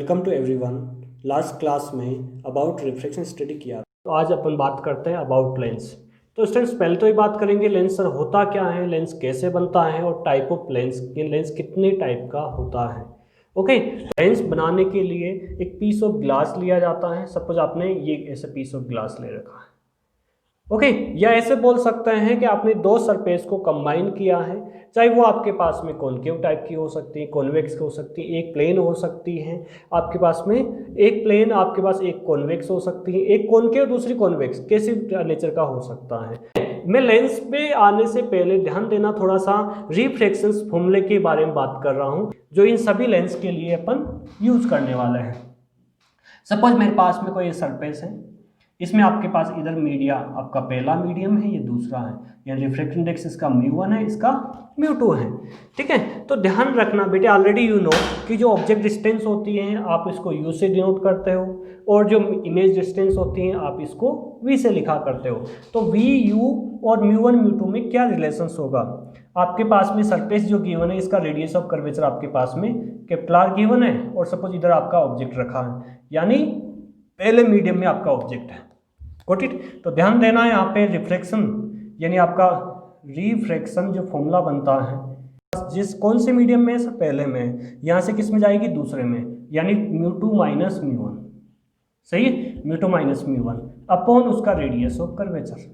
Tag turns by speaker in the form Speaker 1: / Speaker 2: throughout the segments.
Speaker 1: Welcome to everyone. Last class में about refraction study किया, तो आज अपन बात करते हैं अबाउट लेंस। तो स्टूडेंट्स पहले तो ये बात करेंगे लेंस सर होता क्या है, लेंस कैसे बनता है और टाइप ऑफ लेंस, ये लेंस कितने टाइप का होता है। ओके, लेंस बनाने के लिए एक पीस ऑफ ग्लास लिया जाता है। सपोज आपने ये ऐसे पीस ऑफ ग्लास ले रखा है, ओके या ऐसे बोल सकते हैं कि आपने दो सरफेस को कंबाइन किया है, चाहे वो आपके पास में कॉनकेव टाइप की हो सकती है, कॉन्वेक्स की हो सकती है, एक प्लेन हो सकती है आपके पास में, एक प्लेन आपके पास एक कॉन्वेक्स हो सकती है, एक कॉनकेव दूसरी कॉन्वेक्स, कैसी नेचर का हो सकता है। मैं लेंस पे आने से पहले ध्यान देना थोड़ा सा रिफ्रैक्शन फॉर्मूले के बारे में बात कर रहा हूँ जो इन सभी लेंस के लिए अपन यूज करने वाले हैं। सपोज मेरे पास में कोई सरफेस है, इसमें आपके पास इधर मीडिया आपका पहला मीडियम है, ये दूसरा है, यानी रिफ्रैक्टिव इंडेक्स इसका μ1 है, इसका μ2 है। ठीक है, तो ध्यान रखना बेटे, ऑलरेडी यू नो कि जो ऑब्जेक्ट डिस्टेंस होती है आप इसको u से डिनोट करते हो और जो इमेज डिस्टेंस होती है आप इसको v से लिखा करते हो। तो v u और μ1 μ2 में क्या रिलेशंस होगा, आपके पास में सरफेस जो गिवन है इसका रेडियस ऑफ कर्वेचर आपके पास में कैपिटल गिवन है और सपोज इधर आपका ऑब्जेक्ट रखा है, यानी पहले मीडियम में आपका ऑब्जेक्ट है। Got it. तो ध्यान देना है यहाँ पे रिफ्रैक्शन यानी आपका रिफ्रैक्शन जो फॉर्मूला बनता है जिस कौन से मीडियम में है सर, पहले में, यहाँ से किस में जाएगी, दूसरे में, यानी μ2 माइनस μ1, सही है, μ2 माइनस μ1 अपॉन उसका रेडियस ऑफ कर्वेचर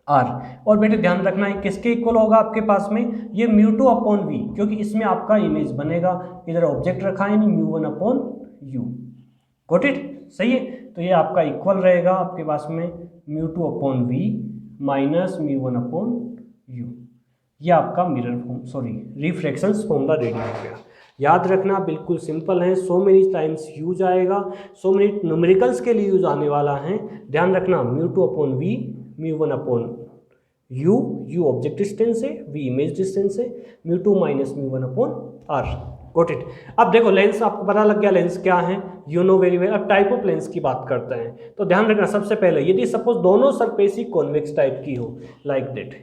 Speaker 1: r। और बेटे ध्यान रखना है किसके इक्वल होगा आपके पास में, ये μ2 अपॉन v, क्योंकि इसमें आपका इमेज बनेगा, इधर ऑब्जेक्ट रखा है यानी μ1 अपॉन u। गॉट इट, सही है। तो ये आपका इक्वल रहेगा आपके पास में μ2 upon v minus μ1 upon u। ये आपका रिफ्रैक्शन फॉर्मूला रेडी हो गया। याद रखना बिल्कुल सिंपल है, सो मेनी टाइम्स यूज आएगा, सो मेनी न्यूमेरिकल्स के लिए यूज आने वाला है। ध्यान रखना μ2 upon v, μ1 upon u object distance है, v इमेज डिस्टेंस है, μ2 minus μ1 upon r। Got it. अब देखो लेंस आपको पता लग गया लेंस क्या है, यू नो वेरी वेल। अब टाइप ऑफ लेंस की बात करते हैं। तो ध्यान रखना सबसे पहले यदि सपोज दोनों सरफेस ही कॉन्वेक्स टाइप की हो लाइक दैट,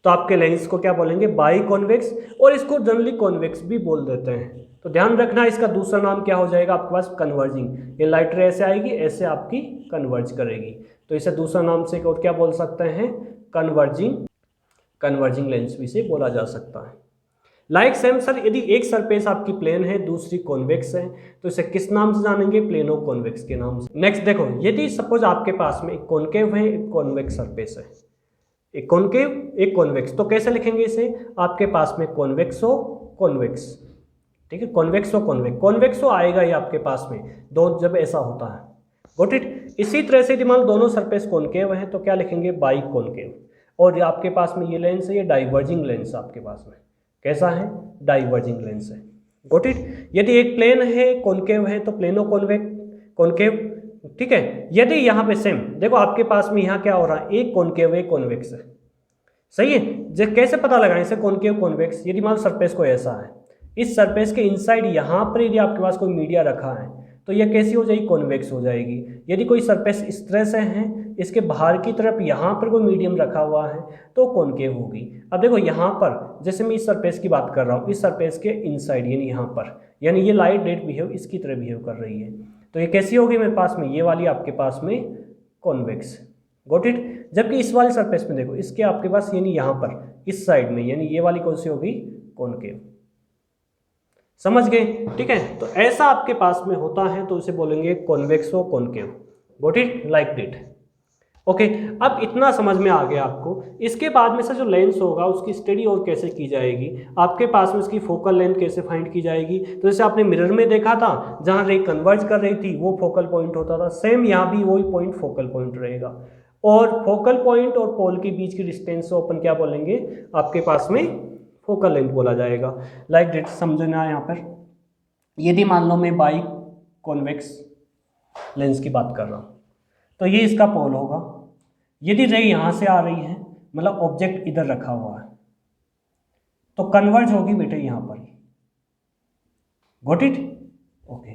Speaker 1: तो आपके लेंस को क्या बोलेंगे, बाई कॉन्वेक्स, और इसको जनरली कॉन्वेक्स भी बोल देते हैं। तो ध्यान रखना इसका दूसरा नाम क्या हो जाएगा आपके पास, कन्वर्जिंग। ये लाइट रे ऐसे आएगी, ऐसे आपकी कन्वर्ज करेगी, तो इसे दूसरा नाम से और क्या बोल सकते हैं, कन्वर्जिंग लेंस भी से बोला जा सकता है। लाइक सेम सर, यदि एक सरफेस आपकी प्लेन है दूसरी कॉन्वेक्स है तो इसे किस नाम से जानेंगे, प्लेनो कॉन्वेक्स के नाम से। नेक्स्ट देखो, यदि सपोज आपके पास में एक कॉन्केव है, एक कॉन्वेक्स सरफेस है, एक कॉन्केव एक कॉन्वेक्स, तो कैसे लिखेंगे इसे, आपके पास में कॉन्वेक्सो कॉन्वेक्स, ठीक है, कॉन्वेक्सो कॉन्वेक्सो आएगा ये आपके पास में दो जब ऐसा होता है। Got it. इसी तरह से यदि मान दोनों सरफेस कॉन्केव है तो क्या लिखेंगे, बाई कॉन्केव, और आपके पास में ये लेंस है, ये डाइवर्जिंग लेंस आपके पास में कैसा है, डाइवर्जिंग लेंस है। Got it. यदि एक प्लेन है कॉन्केव है तो प्लेनो कॉन्केव, ठीक है। यदि यहाँ पे सेम देखो आपके पास में यहाँ क्या हो रहा है, एक कॉन्केव एक कॉन्वेक्स है, सही है। जो कैसे पता लगाएं इसे कॉन्केव कॉन्वेक्स, यदि मान सरफेस को ऐसा है, इस सरफेस के इनसाइड यहाँ पर यदि आपके पास कोई मीडिया रखा है तो यह कैसी हो जाएगी, कॉन्वेक्स हो जाएगी। यदि कोई सरफेस इस तरह से है, इसके बाहर की तरफ यहाँ पर कोई मीडियम रखा हुआ है तो कॉन्केव होगी। अब देखो यहाँ पर जैसे मैं इस सरफेस की बात कर रहा हूँ, इस सरफेस के इनसाइड यानी यहाँ पर, यानी ये लाइट डेट बिहेव इसकी तरह बिहेव कर रही है, तो ये कैसी होगी मेरे पास में, ये वाली आपके पास में कॉन्वेक्स। Got it. जबकि इस वाले सरफेस में देखो, इसके आपके पास यानी यहाँ पर इस साइड में, यानी ये वाली कौन सी होगी, कॉन्केव। समझ गए, ठीक है। तो ऐसा आपके पास में होता है तो उसे बोलेंगे कॉन्वेक्सो concave. Got it, like that. Okay, अब इतना समझ में आ गया आपको। इसके बाद में से जो लेंस होगा उसकी स्टडी और कैसे की जाएगी, आपके पास में उसकी फोकल लेंथ कैसे फाइंड की जाएगी। तो जैसे आपने मिरर में देखा था जहाँ रे कन्वर्ज कर रही थी वो फोकल पॉइंट होता था, सेम यहाँ भी वही पॉइंट फोकल पॉइंट रहेगा, और फोकल पॉइंट और पोल के बीच की डिस्टेंस को अपन क्या बोलेंगे, आपके पास में फोकल लेंथ बोला जाएगा। लाइक डेट समझना यहाँ पर, यदि मान लो मैं बाई कॉन्वेक्स लेंस की बात कर रहा हूँ तो ये इसका पोल होगा। यदि रे यहाँ से आ रही है, मतलब ऑब्जेक्ट इधर रखा हुआ है, तो कन्वर्ज होगी बेटे यहाँ पर। Got it, okay.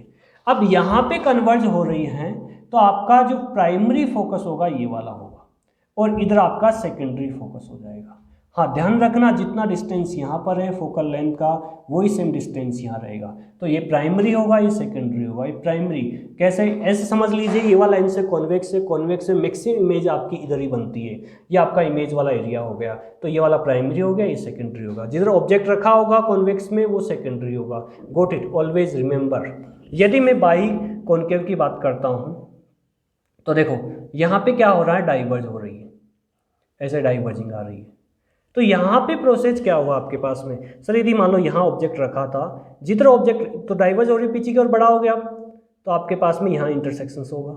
Speaker 1: अब यहाँ पे कन्वर्ज हो रही है तो आपका जो प्राइमरी फोकस होगा ये वाला होगा, और इधर आपका सेकेंडरी फोकस हो जाएगा। हाँ, ध्यान रखना जितना डिस्टेंस यहाँ पर है फोकल लेंथ का वही सेम डिस्टेंस यहाँ रहेगा। तो ये प्राइमरी होगा, ये सेकेंडरी होगा। ये प्राइमरी कैसे, ऐसे समझ लीजिए ये वाला लेंस से कॉन्वेक्स है, कॉन्वेक्स से मैक्सिमम इमेज आपकी इधर ही बनती है, ये आपका इमेज वाला एरिया हो गया। तो ये वाला प्राइमरी हो गया, ये सेकेंडरी होगा। जिधर ऑब्जेक्ट रखा होगा कॉन्वेक्स में वो सेकेंडरी होगा। Got it, always remember. यदि मैं बाई कॉन्केव की बात करता हूँ तो देखो यहाँ पे क्या हो रहा है, डाइवर्ज हो रही है, ऐसे डाइवर्जिंग आ रही है। तो यहाँ पे प्रोसेस क्या हुआ आपके पास में, सर यदि मान लो यहाँ ऑब्जेक्ट रखा था, जिधर ऑब्जेक्ट तो डाइवर्ज हो रही पीछे की ओर बड़ा हो गया, तो आपके पास में यहाँ इंटरसेक्शंस होगा,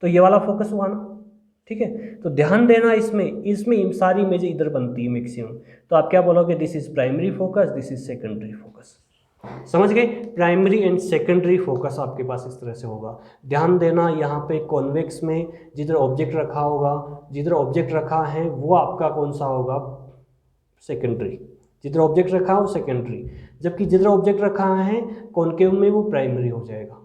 Speaker 1: तो ये वाला फोकस हुआ ना, ठीक है। तो ध्यान देना इसमें सारी इमेजें इधर बनती है मैक्सिमम। तो आप क्या बोलोगे, this is primary focus, this is secondary focus. समझ गए, प्राइमरी एंड सेकेंडरी फोकस आपके पास इस तरह से होगा। ध्यान देना यहाँ पे कॉन्वेक्स में जिधर ऑब्जेक्ट रखा होगा, जिधर ऑब्जेक्ट रखा है वो आपका कौन सा होगा, सेकेंडरी। जिधर ऑब्जेक्ट रखा हो सेकेंडरी, जबकि जिधर ऑब्जेक्ट रखा है कॉन्केव में वो प्राइमरी हो जाएगा।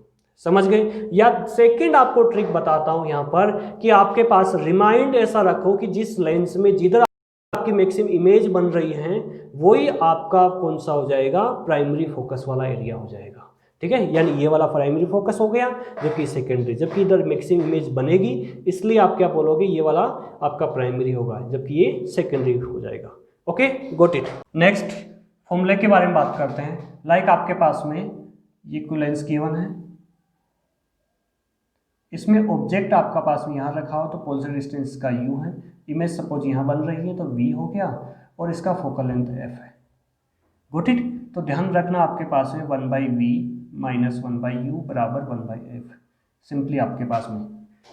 Speaker 1: समझ गए। या सेकंड आपको ट्रिक बताता हूं यहाँ पर कि आपके पास रिमाइंड ऐसा रखो कि जिस लेंस में जिधर आपकी मैक्सिमम इमेज बन रही है वही आपका कौन सा हो जाएगा, प्राइमरी फोकस वाला एरिया हो जाएगा। ठीक है, यानी ये वाला प्राइमरी फोकस हो गया, जबकि सेकेंडरी, जबकि इधर मैक्सिमम इमेज बनेगी, इसलिए आप क्या बोलोगे, ये वाला आपका प्राइमरी होगा, जबकि ये सेकेंडरी हो जाएगा। Okay, got it. नेक्स्ट फॉर्मूले के बारे में बात करते हैं। लाइक आपके पास में ये कोई लेंस गिवन है, इसमें ऑब्जेक्ट आपका पास में यहाँ रखा हो तो पोलर डिस्टेंस का u है, इमेज सपोज यहाँ बन रही है तो v हो गया, और इसका फोकल लेंथ f है। Got it. तो ध्यान रखना आपके पास में 1/v माइनस 1/u बराबर 1/f, सिंपली आपके पास में।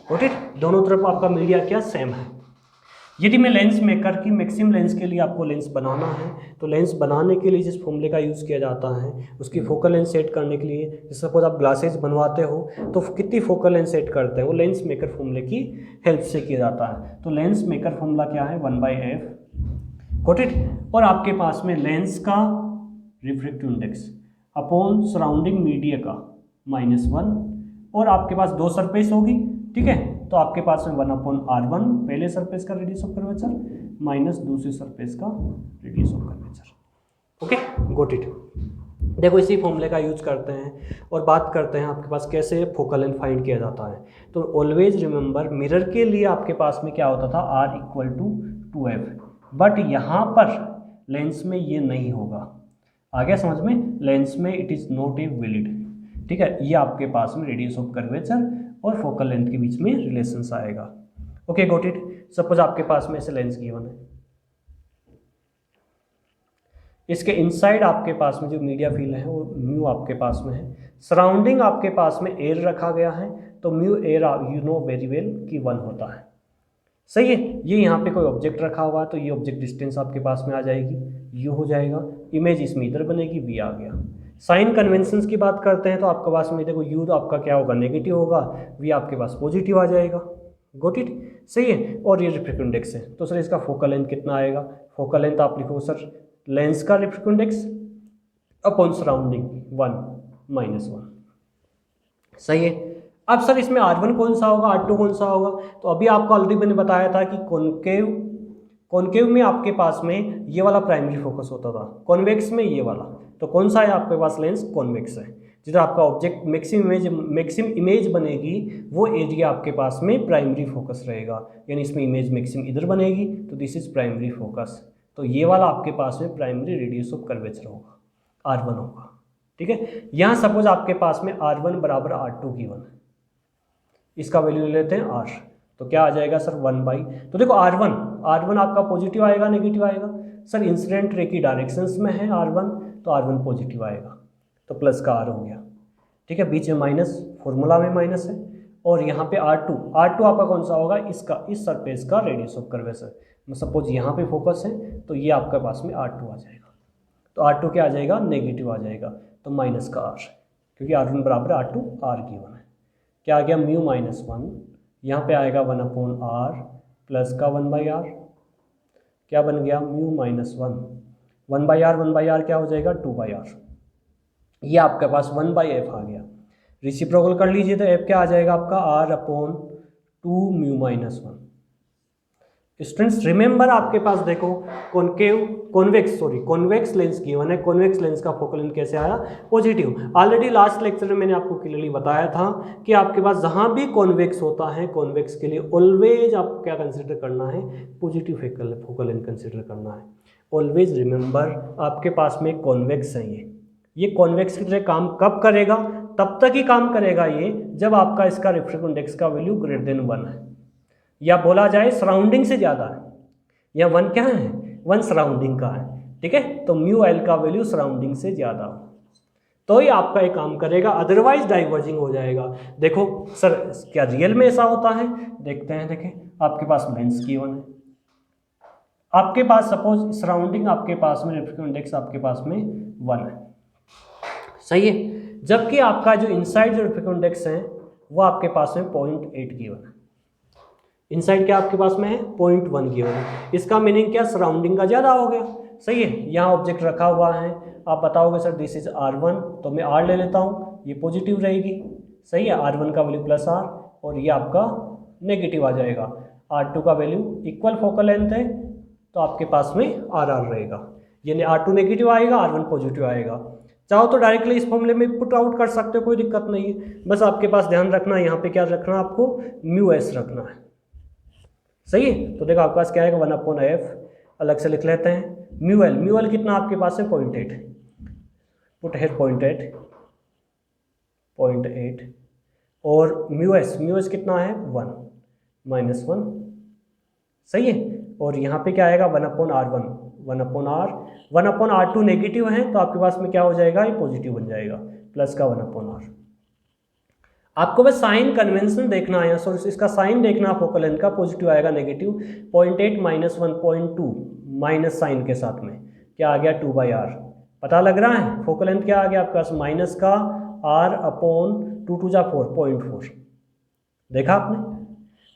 Speaker 1: Got it. दोनों तरफ आपका मीडिया क्या, सेम है। यदि मैं लेंस मेकर की मैक्सिमम लेंस के लिए आपको लेंस बनाना है, तो लेंस बनाने के लिए जिस फॉर्मूले का यूज़ किया जाता है उसकी फोकल लेंथ सेट करने के लिए, सपोज आप ग्लासेस बनवाते हो तो कितनी फोकल लेंथ सेट करते हैं, वो लेंस मेकर फॉर्मूले की हेल्प से किया जाता है। तो लेंस मेकर फॉर्मूला क्या है, 1/f। Got it. और आपके पास में लेंस का refractive index upon surrounding media का -1, और आपके पास दो सरफेस होगी, ठीक है। तो आपके पास में 1/r1 पहले सरफेस का रेडियस ऑफ कर्वेचर माइनस दूसरी सरफेस का radius of curvature. Okay, got it. देखो इसी फॉर्मूले का यूज करते हैं और बात करते हैं आपके पास कैसे फोकल लेंथ फाइंड किया जाता है। तो ऑलवेज रिमेंबर, मिरर के लिए आपके पास में क्या होता था, r = 2f, बट यहाँ पर लेंस में ये नहीं होगा। आ गया समझ में, लेंस में it is not a valid, ठीक है। ये आपके पास में रेडियस ऑफ कर्वेचर और फोकल लेंथ के बीच में रिलेशंस आएगा। Okay, got it. सपोज आपके पास में ऐसे लेंस गिवन है, इसके इनसाइड आपके पास में जो मीडिया फील्ड है वो म्यू आपके पास में है, सराउंडिंग आपके पास में एयर रखा गया है, तो mu air you know very well कि 1 होता है। सही है। ये यहाँ पे कोई ऑब्जेक्ट रखा हुआ है तो ये ऑब्जेक्ट डिस्टेंस आपके पास में आ जाएगी, यू हो जाएगा, इमेज इसमें इधर बनेगी, वी आ गया। साइन कन्वेंशंस की बात करते हैं तो आपके पास में देखो यू तो आपका क्या होगा, नेगेटिव होगा, वी आपके पास पॉजिटिव आ जाएगा। गोट इट, सही है। और ये रिफ्रैक्टिव इंडेक्स है, तो सर इसका फोकल लेंथ कितना आएगा, फोकल लेंथ आप लिखो सर लेंस का रिफ्रैक्टिव इंडेक्स अपॉन सराउंडिंग 1 - 1, सही है। अब सर इसमें R1 कौन सा होगा, R2 कौन सा होगा, तो अभी आपको ऑलरेडी मैंने बताया था कि कॉन्केव में आपके पास में ये वाला प्राइमरी फोकस होता था, कॉन्वेक्स में ये वाला। तो कौन सा है आपके पास लेंस, कॉन्वेक्स है। जिधर आपका ऑब्जेक्ट मैक्सिमम इमेज बनेगी वो एरिया आपके पास में प्राइमरी फोकस रहेगा, यानी इसमें इमेज मैक्सिमम इधर बनेगी, तो दिस इज प्राइमरी फोकस। तो ये वाला आपके पास में प्राइमरी रेडियस ऑफ कर्वेचर होगा, R1 होगा, ठीक है। यहाँ सपोज आपके पास में R1 बराबर R2 गिवन है, इसका वैल्यू ले लेते हैं R, तो क्या आ जाएगा सर 1/। तो देखो R1 आपका पॉजिटिव आएगा नेगेटिव आएगा, सर इंसिडेंट रे की डायरेक्शंस में है R1, तो R1 पॉजिटिव आएगा, तो प्लस का R हो गया, ठीक है। बीच में माइनस, फॉर्मूला में माइनस है, और यहाँ पे R2 आपका कौन सा होगा, इसका, इस सरफेस का रेडियस ऑफ कर्वेचर। सपोज यहाँ पे फोकस है तो ये आपके पास में R2 आ जाएगा, तो R2 क्या आ जाएगा, नेगेटिव आ जाएगा, तो माइनस का R, क्योंकि R1 बराबर R2 R गिवन है। क्या आ गया, म्यू -1, यहाँ पे आएगा 1/r प्लस का 1/r, क्या बन गया, म्यू -1, 1/r क्या हो जाएगा, 2/r। ये आपके पास 1/f आ गया, रेसिप्रोकल कर लीजिए तो f क्या आ जाएगा आपका, r/2 म्यू -1। स्टूडेंट्स रिमेंबर आपके पास देखो कॉन्केव कॉन्वेक्स लेंस गिवन है, कॉन्वेक्स लेंस का फोकल लेंथ कैसे आया, पॉजिटिव। ऑलरेडी लास्ट लेक्चर में मैंने आपको क्लियरली बताया था कि आपके पास जहां भी कॉन्वेक्स होता है, कॉन्वेक्स के लिए ऑलवेज आपको क्या कंसिडर करना है, पॉजिटिव फोकल लेंथ कंसिडर करना है। ऑलवेज रिमेंबर, आपके पास में कॉन्वेक्स है, ये कॉन्वेक्स की तरह काम कब करेगा, तब तक ही काम करेगा ये जब आपका इसका रिफ्रैक्टिव इंडेक्स का वैल्यू ग्रेटर देन 1 है, या बोला जाए सराउंडिंग से ज़्यादा है, या 1 क्या है, 1 सराउंडिंग का है, ठीक है। तो म्यू एल का वैल्यू सराउंडिंग से ज़्यादा तो ही आपका ये काम करेगा, अदरवाइज डाइवर्जिंग हो जाएगा। देखो सर क्या रियल में ऐसा होता है, देखते हैं। देखें आपके पास लेंस गिवन है, आपके पास सपोज सराउंडिंग आपके पास में रिफ्रैक्टिव इंडेक्स आपके पास में 1 है, सही है, जबकि आपका जो इनसाइड जो रिफ्रैक्टिव इंडेक्स है वो आपके पास में 0.8 गिवन है। इनसाइड क्या आपके पास में है, 0.1 गिवन है। इसका मीनिंग क्या, सराउंडिंग का ज़्यादा हो गया, सही है। यहाँ ऑब्जेक्ट रखा हुआ है, आप बताओगे सर दिस इज R1, तो मैं R ले लेता हूँ, ये पॉजिटिव रहेगी, सही है। R1 का वैल्यू +R और ये आपका नेगेटिव आ जाएगा। R2 का वैल्यू इक्वल फोकल लेंथ है तो आपके पास में RR रहेगा, यानी R2 नेगेटिव आएगा, R1 पॉजिटिव आएगा। चाहो तो डायरेक्टली इस फॉर्मूले में पुट आउट कर सकते हो, कोई दिक्कत नहीं है। बस आपके पास ध्यान रखना है यहाँ पे क्या रखना है, आपको μs रखना है, सही है। तो देखो आपके पास क्या आएगा, 1/f, अलग से लिख लेते हैं। म्यू एल कितना आपके पास है, 0.8, पुट है 0.8 और μs कितना है, 1 -1, सही है। और यहाँ पे क्या आएगा, 1/R1, 1/R2 नेगेटिव है तो आपके पास में क्या हो जाएगा, ये पॉजिटिव बन जाएगा, प्लस का 1/R। आपको बस साइन कन्वेंशन देखना है, सो इसका साइन देखना, फोकल लेंथ का पॉजिटिव आएगा, नेगेटिव 0.8 - 1.2 माइनस साइन के साथ में क्या आ गया, 2/R। पता लग रहा है फोकल लेंथ क्या आ गया आपके पास, माइनस का R/2 2 4 0.4, देखा आपने,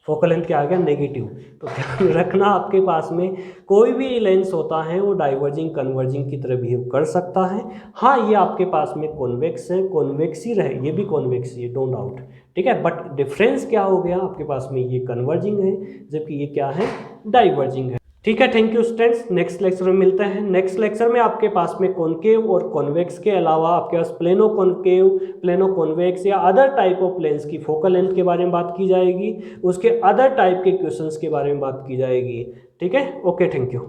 Speaker 1: फोकल लेंथ क्या आ गया, नेगेटिव। तो ध्यान रखना आपके पास में कोई भी लेंस होता है वो डाइवर्जिंग कन्वर्जिंग की तरह बिहेव कर सकता है। हाँ ये आपके पास में कॉन्वेक्स है, कॉन्वेक्स ही रहे, ये भी कॉन्वेक्स ही है, डोंट डाउट, ठीक है। बट डिफरेंस क्या हो गया, आपके पास में ये कन्वर्जिंग है जबकि ये क्या है, डाइवर्जिंग है, ठीक है। Thank you students, next lecture में मिलते हैं। नेक्स्ट लेक्चर में आपके पास में कॉनकेव और कॉन्वेक्स के अलावा आपके पास प्लेनो कॉनकेव, प्लेनो कॉन्वेक्स या अदर टाइप ऑफ लेंस की फोकल लेंथ के बारे में बात की जाएगी, उसके अदर टाइप के क्वेश्चंस के बारे में बात की जाएगी, ठीक है। Okay, thank you.